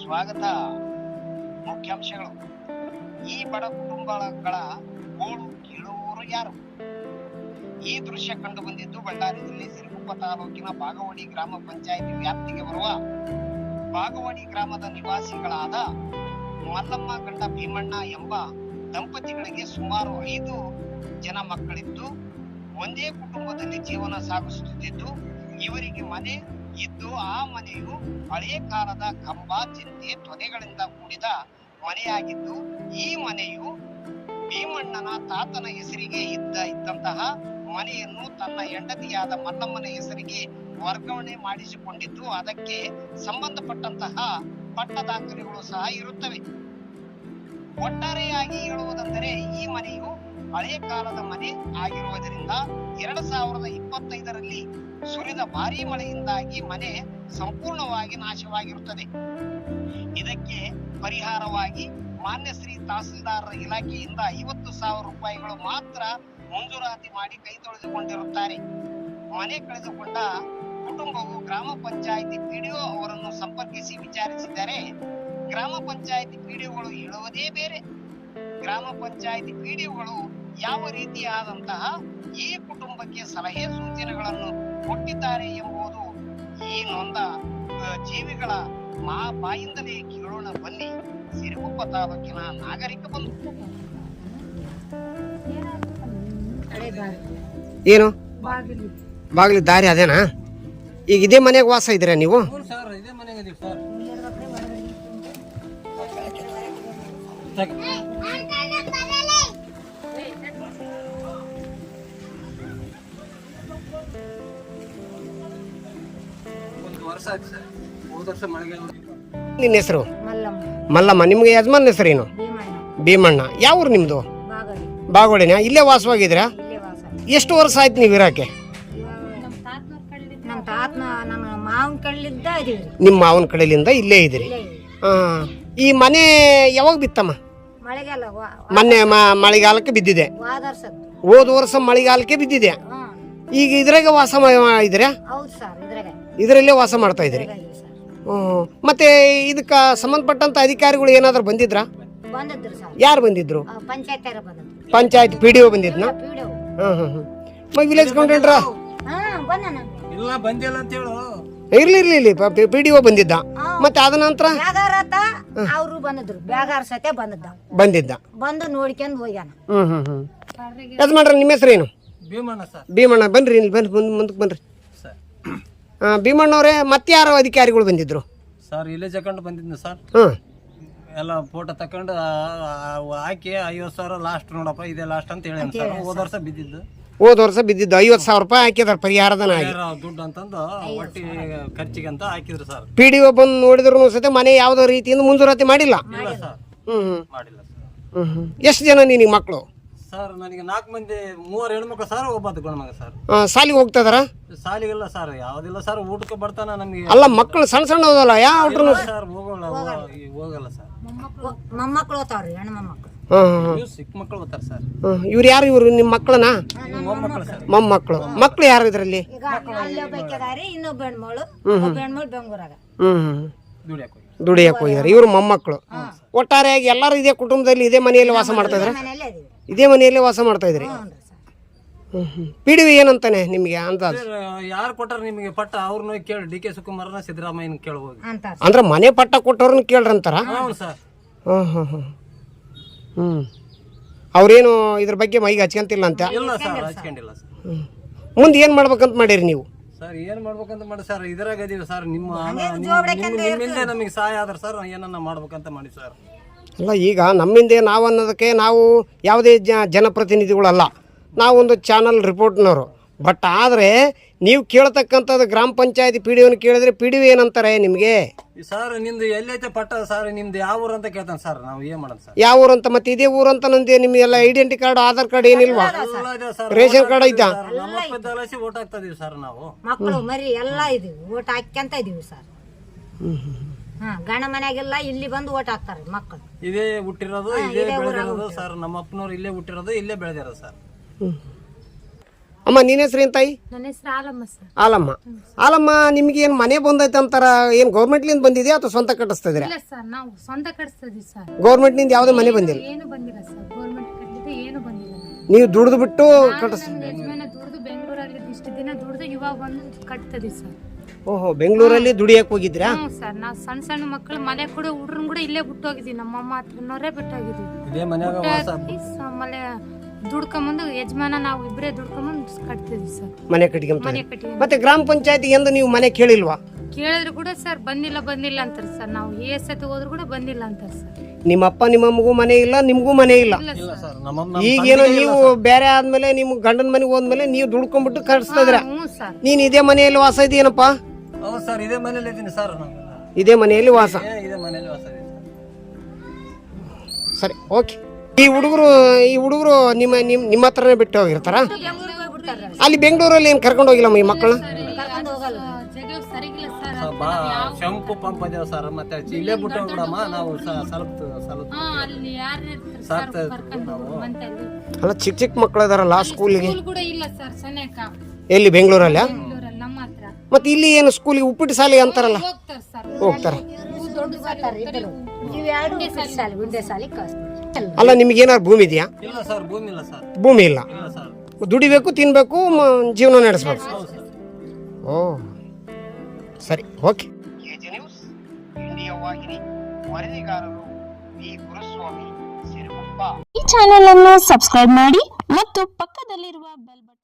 ಸ್ವಾಗತ. ಮುಖ್ಯಾಂಶಗಳು. ಈ ಬಡ ಕುಟುಂಬಗಳ ಗೋಳು ಕೇಳುವವರು ಯಾರು? ಈ ದೃಶ್ಯ ಕಂಡು ಬಂದಿದ್ದು ಬಳ್ಳಾರಿ ಜಿಲ್ಲೆ ಸಿರುಗುಪ್ಪ ತಾಲೂಕಿನ ಬಾಗವಾಡಿ ಗ್ರಾಮ ಪಂಚಾಯಿತಿ ವ್ಯಾಪ್ತಿಗೆ ಬರುವ ಬಾಗವಾಡಿ ಗ್ರಾಮದ ನಿವಾಸಿಗಳಾದ ಮಲ್ಲಮ್ಮ ಗಂಡ ಭೀಮಣ್ಣ ಎಂಬ ದಂಪತಿಗಳಿಗೆ ಸುಮಾರು 5 ಜನ ಮಕ್ಕಳಿದ್ದು ಒಂದೇ ಕುಟುಂಬದಲ್ಲಿ ಜೀವನ ಸಾಗಿಸುತ್ತಿದ್ದು, ಇವರಿಗೆ ಮನೆ ಇದ್ದು ಆ ಮನೆಯು ಹಳೆಯ ಕಾಲದ ಕಂಬ, ಚಿಂತೆ, ತೊಲೆಗಳಿಂದ ಕೂಡಿದ ಮನೆಯಾಗಿದ್ದು, ಈ ಮನೆಯು ಭೀಮಣ್ಣನ ತಾತನ ಹೆಸರಿಗೆ ಇದ್ದಂತಹ ಮನೆಯನ್ನು ತನ್ನ ಹೆಂಡತಿಯಾದ ಮಲ್ಲಮ್ಮನ ಹೆಸರಿಗೆ ವರ್ಗಾವಣೆ ಮಾಡಿಸಿಕೊಂಡಿದ್ದು, ಅದಕ್ಕೆ ಸಂಬಂಧಪಟ್ಟಂತಹ ಪಟ್ಟ ದಾಖಲೆಗಳು ಸಹ ಇರುತ್ತವೆ. ಒಟ್ಟಾರೆಯಾಗಿ ಹೇಳುವುದೆಂದರೆ ಈ ಮನೆಯು ಹಳೆಯ ಕಾಲದ ಮನೆ ಆಗಿರುವುದರಿಂದ 2025ರಲ್ಲಿ ಸುರಿದ ಭಾರೀ ಮಳೆಯಿಂದಾಗಿ ಮನೆ ಸಂಪೂರ್ಣವಾಗಿ ನಾಶವಾಗಿರುತ್ತದೆ. ಇದಕ್ಕೆ ಪರಿಹಾರವಾಗಿ ಮಾನ್ಯ ಶ್ರೀ ತಹಸೀಲ್ದಾರ್ ಇಲಾಖೆಯಿಂದ 50,000 ರೂಪಾಯಿಗಳು ಮಾತ್ರ ಮಂಜೂರಾತಿ ಮಾಡಿ ಕೈ ತೊಳೆದುಕೊಂಡಿರುತ್ತಾರೆ. ಮನೆ ಕಳೆದುಕೊಂಡ ಕುಟುಂಬವು ಗ್ರಾಮ ಪಂಚಾಯಿತಿ ಪಿಡಿಒ ಅವರನ್ನು ಸಂಪರ್ಕಿಸಿ ವಿಚಾರಿಸಿದರೆ ಗ್ರಾಮ ಪಂಚಾಯಿತಿ ಪಿಡಿಒಗಳು ಹೇಳುವುದೇ ಬೇರೆ. ಗ್ರಾಮ ಪಂಚಾಯಿತಿ ಪಿಡಿಒಗಳು ಯಾವ ರೀತಿಯಾದಂತಹ ಈ ಕುಟುಂಬಕ್ಕೆ ಸಲಹೆ ಸೂಚನೆಗಳನ್ನು ಕೊಟ್ಟಿದ್ದಾರೆ ಎಂಬುದು ಈ ನೊಂದ ಜೀವಿಗಳ ಬಾಯಿಂದಲೇ ಕೇಳೋಣ ಬನ್ನಿ. ಸಿರುಗುಪ್ಪ ತಾಲೂಕಿನ ನಾಗರಿಕ ಬಂಧು. ಏನು ಬಾಗಿಲು ದಾರಿ ಅದೇನಾ? ಈಗ ಇದೇ ಮನೆಗೆ ವಾಸ ಇದ್ದೀರಾ ನೀವು? ನಿನ್ನ ಹೆಸರು? ಮಲ್ಲಮ್ಮ. ನಿಮ್ಗೆ ಯಜಮಾನ್ ಹೆಸರೇನು? ಭೀಮಣ್ಣ. ಯಾವ ಊರು ನಿಮ್ದು? ಬಾಗವಾಡಿನ. ಇಲ್ಲೇ ವಾಸವಾಗಿದ್ದೀರಾ? ಎಷ್ಟು ವರ್ಷ ಆಯ್ತು ನೀವು ಇರಾಕೆ? ನಿಮ್ಮ ಮಾವನ ಕಡೆಯಿಂದ ಇಲ್ಲೇ ಇದ್ದೀರಿ. ಈ ಮನೆ ಯಾವಾಗ ಬಿತ್ತಮ್ಮ? ಮೊನ್ನೆ ಮಳೆಗಾಲಕ್ಕೆ ಬಿದ್ದಿದೆ. ಹೋದ ವರ್ಷ ಮಳೆಗಾಲಕ್ಕೆ ಬಿದ್ದಿದೆ. ಈಗ ಇದ್ರಾಗ ವಾಸ ಇದ್ದೀರಾ? ಇದರಲ್ಲೇ ವಾಸ ಮಾಡ್ತಾ ಇದ್ದೀರಿ. ಮತ್ತೆ ಇದಕ್ಕ ಸಂಬಂಧಪಟ್ಟಂತ ಅಧಿಕಾರಿಗಳು ಏನಾದ್ರು ಬಂದಿದ್ರಾ? ಯಾರು ಬಂದಿದ್ರು? ಪಂಚಾಯತ್ ಪಿಡಿಒ ಬಂದಿದ್ನ? ವಿಲೇಜ್ ಕೌಂಟೆಂಟ್ರ ಇರ್ಲಿ ಪಿಡಿಒ ಬಂದಿದ್ದ. ಮತ್ತೆ ಅದ ನಂತರ ಅವರು ಬಂದಿದ್ರು, ಬ್ಯಾಗಾರ ಸತೆ ಬಂದಿದ್ದ. ಬಂದು ನೋಡ್ಕೊಂಡು ಹೋಗ್ಯಾನ. ಯಜಮಾನ್ರ ನಿಮ್ಮ ಹೆಸರೇನು? ಭೀಮಣ್ಣ ಸರ್. ಭೀಮಣ್ಣ. ಬನ್ರಿ ಇಲ್ಲಿ ಮುಂದಕ್ಕೆ ಬನ್ರಿ. ಭೀಮಣ್ಣವ್ರೆ, ಮತ್ತೆ ಯಾರು ಅಧಿಕಾರಿಗಳು ಬಂದಿದ್ರು? ಸರ್ ಇಲ್ಲೇ ಜಕೊಂಡು ಬಂದಿದ್ನ ಸರ್. ಎಲ್ಲ ಫೋಟೋ ತಕೊಂಡು ಹಾಕಿ 50,000 ಲಾಸ್ಟ್ ನೋಡಪ್ಪ, ಇದೇ ಲಾಸ್ಟ್ ಅಂತ ಹೇಳಿ ಸರ್. ಹೋದ ವರ್ಷ ಬಿದ್ದಿದ್ದು 50,000 ರೂಪಾಯಿ ಹಾಕಿದಾರೆ ಪರಿಹಾರದನ ದುಡ್ಡು ಅಂತಂದು ಒಟ್ಟಿ ಖರ್ಚಿಗೆ ಅಂತ ಹಾಕಿದ್ರು ಸರ್. ಪಿಡಿಒ ಬಂದು ನೋಡಿದ್ರು ಸತೆ ಮನೆ ಯಾವ್ದೋ ರೀತಿಯಿಂದ ಮಂಜೂರಾತಿ ಮಾಡಿಲ್ಲ. ಇಲ್ಲ ಸರ್, ಮಾಡಿಲ್ಲ ಸರ್. ಎಷ್ಟು ಜನ ನಿನಗೆ ಮಕ್ಕಳು? ಸರ್ ನನಗೆ 4 ಮಂದಿ, 3 ಹೆಣ್ಮಕ್ಳು ಸರ್, ಒಬ್ಬ ಗಂಡ ಮಗ ಸರ್. ಸಾಲಿಗೆ ಹೋಗ್ತದಾರ? ಸಾಲಿಗೆಲ್ಲ ಸರ್, ಯಾವ್ದಿಲ್ಲ ಸರ್. ಊಟಕ್ಕೆ ಬರ್ತಾನ ನಮ್ಗೆ. ಅಲ್ಲ, ಮಕ್ಕಳು ಸಣ್ಣ ಸಣ್ಣ ಹೋದಲ್ಲ ಯಾವ ಸರ್? ಹೋಗಲ್ಲ ಸರ್. ಮೊಮ್ಮಕ್ಕಳು ಓದ್ತಾವ್ರಿ, ಹೆಣ್ಣು ಮೊಮ್ಮಕ್ಕಳು. ಚಿಕ್ಕ ಮಕ್ಕಳು ಓದ್ತಾರ ಸರ್. ಇವ್ರು ಯಾರು? ಇವ್ರು ನಿಮ್ಮ ಮಕ್ಕಳನಾ? ಮೊಮ್ಮಕ್ಕಳು ಸರ್. ಮೊಮ್ಮಕ್ಕಳು. ಮಕ್ಕಳು ಯಾರು ಇದರಲ್ಲಿ? ಈಗ ಅಲ್ಲೇ ಬೇಕಿದಾರಿ, ಇನ್ನೊಬ್ಬ ಹೆಣ್ಮಗಳು ಬೆಂಗಳೂರಾಗ ದುಡಿಯಕ್ಕೆ ಹೋಗಿದಾರೆ. ಇವ್ರು ಮೊಮ್ಮಕ್ಕಳು. ಒಟ್ಟಾರೆಯಾಗಿ ಎಲ್ಲರೂ ಇದೇ ಕುಟುಂಬದಲ್ಲಿ ಇದೇ ಮನೆಯಲ್ಲಿ ವಾಸ ಮಾಡ್ತಾ ಇದ್ರೆ? ಇದೇ ಮನೆಯಲ್ಲಿ ವಾಸ ಮಾಡ್ತಾ ಇದ್ರಿ. ಪಿಡಿವಿ ಏನಂತಾನೆ ನಿಮ್ಗೆ ಅಂದಾಜು? ಯಾರು ಕೊಟ್ಟಾರ ನಿಮಗೆ ಪಟ್ಟ? ಅವ್ರನ್ನ ಕೇಳಿ, ಡಿ ಕೆ ಶಿವಕುಮಾರ್ನ ಸಿದ್ದರಾಮಯ್ಯನ ಕೇಳಬಹುದು. ಅಂದ್ರೆ ಮನೆ ಪಟ್ಟ ಕೊಟ್ಟವ್ರನ್ನ ಕೇಳ್ರಂತಾರ? ಸರ್. ಅವ್ರೇನು ಇದ್ರ ಬಗ್ಗೆ ಮೈಗೆ ಹಚ್ಕೊಂತಿಲ್ಲ ಅಂತ? ಇಲ್ಲ ಸರ್, ಹಚ್ಕೊಂಡಿಲ್ಲ ಸರ್. ಮುಂದೆ ಏನ್ ಮಾಡ್ಬೇಕಂತ ಮಾಡಿರಿ ನೀವು? ಸರ್ ಏನ್ ಮಾಡ್ಬೇಕಂತ ಮಾಡಿ ಸರ್, ಇದ್ರಾಗ ಇದೀವಿ ಸರ್. ನಿಮ್ಮಿಂದ ನಮಗೆ ಸಹಾಯ ಆದ್ರೆ ಸರ್ ಏನನ್ನ ಮಾಡ್ಬೇಕಂತ ಮಾಡಿ ಸರ್. ಅಲ್ಲ, ಈಗ ನಮ್ಮಿಂದ ನಾವು ಅನ್ನೋದಕ್ಕೆ ನಾವು ಯಾವುದೇ ಜನಪ್ರತಿನಿಧಿಗಳಲ್ಲ, ನಾವೊಂದು ಚಾನಲ್ ರಿಪೋರ್ಟ್ನವರು. ಬಟ್ ಆದರೆ ನೀವು ಕೇಳ್ತಕ್ಕಂಥದ್ದು ಗ್ರಾಮ ಪಂಚಾಯತಿ ಪಿಡಿಒನ ಕೇಳಿದ್ರೆ ಪಿಡಿಒ ಏನಂತಾರೆ ನಿಮಗೆ? ಸರ್ ನಿಮ್ದು ಎಲ್ಲೈತೆ ಪಟ್ಟ ಸರ್? ನಿಮ್ದು ಯಾವ ಊರು ಅಂತ ಕೇಳ್ತಾನೆ ಸರ್. ನಾವು ಏನ್ ಮಾಡೋಣ ಸರ್? ಯಾವ ಊರು ಅಂತ? ಮತ್ತೆ ಇದೇ ಊರು ಅಂತ ನಂದೆ. ನಿಮ್ಗೆಲ್ಲ ಐಡೆಂಟಿ ಕಾರ್ಡ್, ಆಧಾರ್ ಕಾರ್ಡ್ ಏನಿಲ್ವಾ? ರೇಷನ್ ಕಾರ್ಡ್ ಐತಾ? ಓಟ್ ಹಾಕ್ತಾ ಇದೀವಿ ಸರ್ ನಾವು. ಮಕ್ಕಳು ಮರಿ ಎಲ್ಲ ಇದೀವಿ, ಓಟ್ ಹಾಕ್ಯಂತ ಇದೀವಿ ಸರ್. ಗಂಡ ಮನೆಗೆಲ್ಲ ಇಲ್ಲಿ ಬಂದು ಓಟ್ ಹಾಕ್ತಾರೆ ಮಕ್ಕಳು. ಇದೇ ಹುಟ್ಟಿರೋದು, ಇದೇ ಬೆಳೆದಿರೋದು ಸರ್. ನಮ್ಮ ಅಪ್ಪನವ್ರು ಇಲ್ಲೇ ಹುಟ್ಟಿರೋದು, ಇಲ್ಲೇ ಬೆಳೆದಿರೋದು ಸರ್. ಅಮ್ಮ ನಿನ್ನ ಹೆಸರು ಏನು ತಾಯಿ? ನನ್ನ ಹೆಸರು ಆಲಮ್ಮ ಸರ್. ಆಲಮ್ಮ. ಆಲಮ್ಮ, ನಿಮ್ಗೆ ಏನು ಮನೆ ಬಂದೈತೆ ಅಂತಾರ, ಏನು ಗೌರ್ಮೆಂಟ್ಲಿಂದ ಬಂದಿದೆಯಾ ಅಥವಾ ಸ್ವಂತ ಕಟ್ಟಿಸ್ತಿದ್ದೀರಾ? ಇಲ್ಲ ಸರ್, ನಾವು ಸ್ವಂತ ಕಟ್ಸ್ತೀವಿ ಸರ್. ಗೌರ್ಮೆಂಟ್ನಿಂದ ಯಾವುದೇ ಮನೆ ಬಂದಿಲ್ಲ? ಏನು ಬಂದಿಲ್ಲ ಸರ್, ಗೌರ್ಮೆಂಟ್ ಕಟ್ಟಿದ್ದು ಏನು ಬಂದಿಲ್ಲ. ನೀವು ದುಡಿದು ಬಿಟ್ಟು ಕಟ್ಟಿಸ್ ನಮ್ಮ ಯಜಮಾನ ದುಡ್ದು ಬೆಂಗಳೂರಲ್ಲಿ ಇಷ್ಟು ದಿನ ದುಡ್ದು ಇವಾಗ ಬಂದು ಕಟ್ತದಿ ಸರ್. ಓಹೋ, ಬೆಂಗಳೂರಲ್ಲಿ ದುಡಿಯಕ್ಕೆ ಹೋಗಿದ್ರಾ? ಹ್ಞೂ ಸರ್, ನಾವು ಸಣ್ಣ ಸಣ್ಣ ಮಕ್ಕಳು ಮನೆ ಕೂಡ ಹುಡ್ರನ್ ಕೂಡ ಇಲ್ಲೇ ಬಿಟ್ಟು ಹೋಗಿದ್ವಿ, ನಮ್ಮಮ್ಮ ಹತ್ರನವರೇ ಬಿಟ್ಟು ಹೋಗಿದ್ವಿ. ಇದೇ ಮನ್ಯಾಗ ವಾಸ. ಆಮೇಲೆ ದುಡ್ಕೊಂಬಂದು ಯಜಮಾನ ನಾವು ಇಬ್ಬರೇ ದುಡ್ಕೊಂಬಂದು ಕಟ್ತಿದ್ವಿ ಸರ್, ಮನೆ ಕಟ್ಕೊಂತ. ಮನೆ ಕಟ್ಟಿ. ಮತ್ತೆ ಗ್ರಾಮ ಪಂಚಾಯತಿ ಎಂದು ನೀವು ಮನೆ ಕೇಳಿಲ್ವಾ? ಕೇಳಿದ್ರು ಕೂಡ ಸರ್ ಬಂದಿಲ್ಲ ಅಂತಾರೆ ಸರ್. ನಾವು ಸತಿ ಹೋದ್ರು ಕೂಡ ಬಂದಿಲ್ಲ ಅಂತಾರೆ ಸರ್. ನಿಮ್ಮ ಅಪ್ಪ ನಿಮ್ಮಮ್ಮಗೂ ಮನೆ ಇಲ್ಲ, ನಿಮ್ಗೂ ಮನೆ ಇಲ್ಲ. ಇಲ್ಲ ಸರ್, ನಮ್ಮಮ್ಮ ಈಗೇನೋ ನೀವು ಬೇರೆ ಆದ್ಮೇಲೆ ನಿಮ್ಮ ಗಂಡನ ಮನೆಗೆ ಹೋದ್ಮೇಲೆ ನೀವು ದುಡ್ಕೊಂಡ್ಬಿಟ್ಟು ಕಟ್ಸ್ತಿದ್ರ. ಹ್ಞೂ ಸರ್. ನೀನ್ ಇದೇ ಮನೆಯಲ್ಲಿ ವಾಸ ಇದೆಯೇನಪ್ಪ? ಹೌದು ಸರ್, ಇದೇ ಮನೇಲಿ ಇದ್ದೀನಿ ಸರ್. ನಾನು ಇದೇ ಮನೆಯಲ್ಲಿ ವಾಸ. ಇದೇ ಮನೇಲಿ ವಾಸ ಇದೆ ಸರ್. ಸರಿ, ಓಕೆ. ಈ ಹುಡುಗರು ನಿಮ್ಮ ಹತ್ರನೇ ಬಿಟ್ಟು ಹೋಗಿರ್ತಾರ? ಅಲ್ಲಿ ಬೆಂಗಳೂರಲ್ಲಿ ಏನು ಕರ್ಕೊಂಡು ಹೋಗಿಲ್ಲಮ್ಮ ಈ ಮಕ್ಕಳನ್ನ? ಜಗ ಸರಿಗಿಲ್ಲ ಸರ್. ಶಂಪು ಪಂಪ್ ಅದೇವ ಸರ್, ಮತ್ತೆ ಇಲ್ಲೇ ಬಿಟ್ಟು ಹೋಗ್ಬಿಡಮ್ಮ, ನಾವು ಸ್ವಲ್ಪ ಅಲ್ಲಿ ಯಾರು ಇರ್ತಾರೆ ಸಾಕ್ತಾ ಸರ್, ಇದ್ವಿ ಕರ್ಕೊಂಡು ನಾವು. ಮಂತಲ್ಲಿ ಅಲ್ಲ, ಚಿಕ್ಕ ಮಕ್ಕಳು ಇದಾರಲ್ಲ ಸ್ಕೂಲಿಗೆ. ಸ್ಕೂಲ್ ಕೂಡ ಇಲ್ಲ ಸರ್ ಸನೇಕ ಎಲ್ಲಿ ಬೆಂಗಳೂರಲ್ಲ? ಬೆಂಗಳೂರಲ್ಲಿ ನಮ್ಮ ಹತ್ರ ಮತ್ತೆ ಇಲ್ಲಿ ಏನು ಸ್ಕೂಲಿಗೆ ಉಪ್ಪಿಟ್ಟು ಶಾಲೆ ಅಂತಾರಲ್ಲ, ಹೋಗ್ತಾರೆ ಸರ್. ಹೋಗ್ತಾರೆ. ಗುಂಡೆ ಸಾಲಿ ಕಳಿಸ್ತಾರೆ. ಅಲ್ಲ, ನಿಮ್ಗೆ ಏನಾದ್ರು ಭೂಮಿ ಇದೆಯಾ? ಇಲ್ಲ ಸರ್, ಭೂಮಿ ಇಲ್ಲ ಸರ್. ಭೂಮಿ ಇಲ್ಲ. ಇಲ್ಲ ಸರ್. ದುಡಿಬೇಕು, ತಿನ್ಬೇಕು, ಜೀವನ ನಡೆಸ್ಬೇಕು. ಓ ಸರಿ, ಓಕೆ. ಕೆಜಿ ನ್ಯೂಸ್ ಇಂಡಿಯಾ ವಾಹಿನಿ, ವರದಿಗಾರರು ವಿ ಗುರುಸ್ವಾಮಿ, ಸಿರುಗುಪ್ಪ. ಈ ಚಾನೆಲ್ ಅನ್ನು ಸಬ್ಸ್ಕ್ರೈಬ್ ಮಾಡಿ ಮತ್ತು ಪಕ್ಕದಲ್ಲಿರುವ ಬೆಲ್ ಬಟನ್